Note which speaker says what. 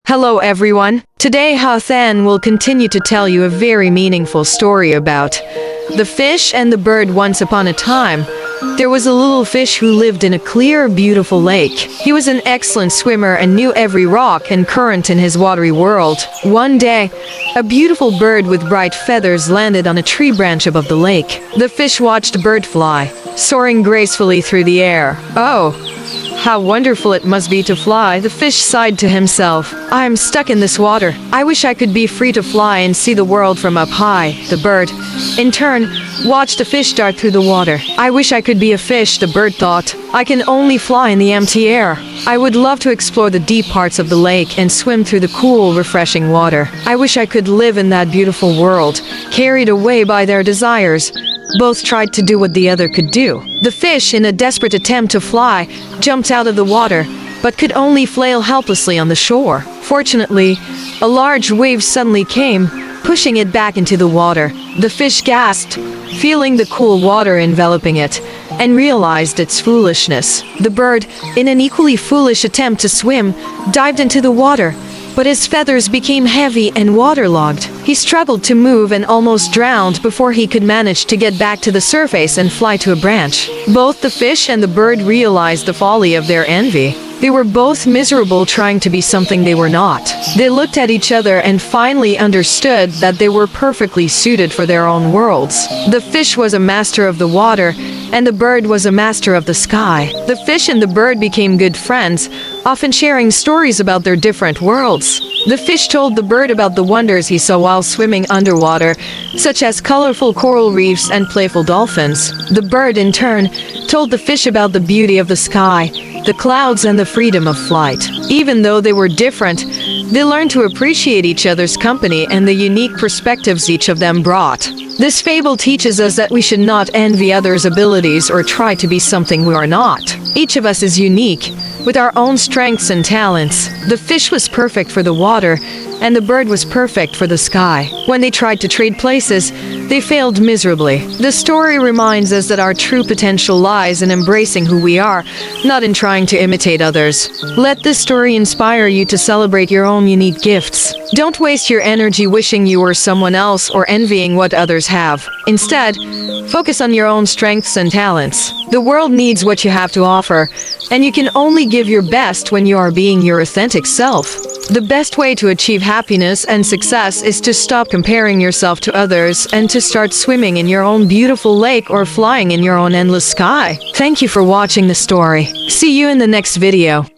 Speaker 1: Hello everyone. Today Hassan will continue to tell you a very meaningful story about the fish and the bird. Once upon a time, there was a little fish who lived in a clear, beautiful lake. He was an excellent swimmer and knew every rock and current in his watery world. One day, a beautiful bird with bright feathers landed on a tree branch above the lake. The fish watched the bird fly, soaring gracefully through the air. Oh, how wonderful it must be to fly, the fish sighed to himself. I am stuck in this water. I wish I could be free to fly and see the world from up high. The bird, in turn, watched the fish dart through the water. I wish I could be a fish, the bird thought. I can only fly in the empty air. I would love to explore the deep parts of the lake and swim through the cool, refreshing water. I wish I could live in that beautiful world, carried away by their desires. Both tried to do what the other could do. The fish, in a desperate attempt to fly, jumped out of the water, but could only flail helplessly on the shore. Fortunately, a large wave suddenly came, pushing it back into the water. The fish gasped, feeling the cool water enveloping it, and realized its foolishness. The bird, in an equally foolish attempt to swim, dived into the water, but his feathers became heavy and waterlogged. He struggled to move and almost drowned before he could manage to get back to the surface and fly to a branch. Both the fish and the bird realized the folly of their envy. They were both miserable trying to be something they were not. They looked at each other and finally understood that they were perfectly suited for their own worlds. The fish was a master of the water, and the bird was a master of the sky. The fish and the bird became good friends, often sharing stories about their different worlds. The fish told the bird about the wonders he saw while swimming underwater, such as colorful coral reefs and playful dolphins. The bird, in turn, told the fish about the beauty of the sky, the clouds, and the freedom of flight. Even though they were different, they learned to appreciate each other's company and the unique perspectives each of them brought. This fable teaches us that we should not envy others' abilities or try to be something we are not. Each of us is unique, with our own strengths and talents. The fish was perfect for the water, and the bird was perfect for the sky. When they tried to trade places, they failed miserably. The story reminds us that our true potential lies in embracing who we are, not in trying to imitate others. Let this story inspire you to celebrate your own unique gifts. Don't waste your energy wishing you were someone else or envying what others have. Instead, focus on your own strengths and talents. The world needs what you have to offer, and you can only give your best when you are being your authentic self. The best way to achieve happiness and success is to stop comparing yourself to others and to start swimming in your own beautiful lake or flying in your own endless sky. Thank you for watching the story. See you in the next video.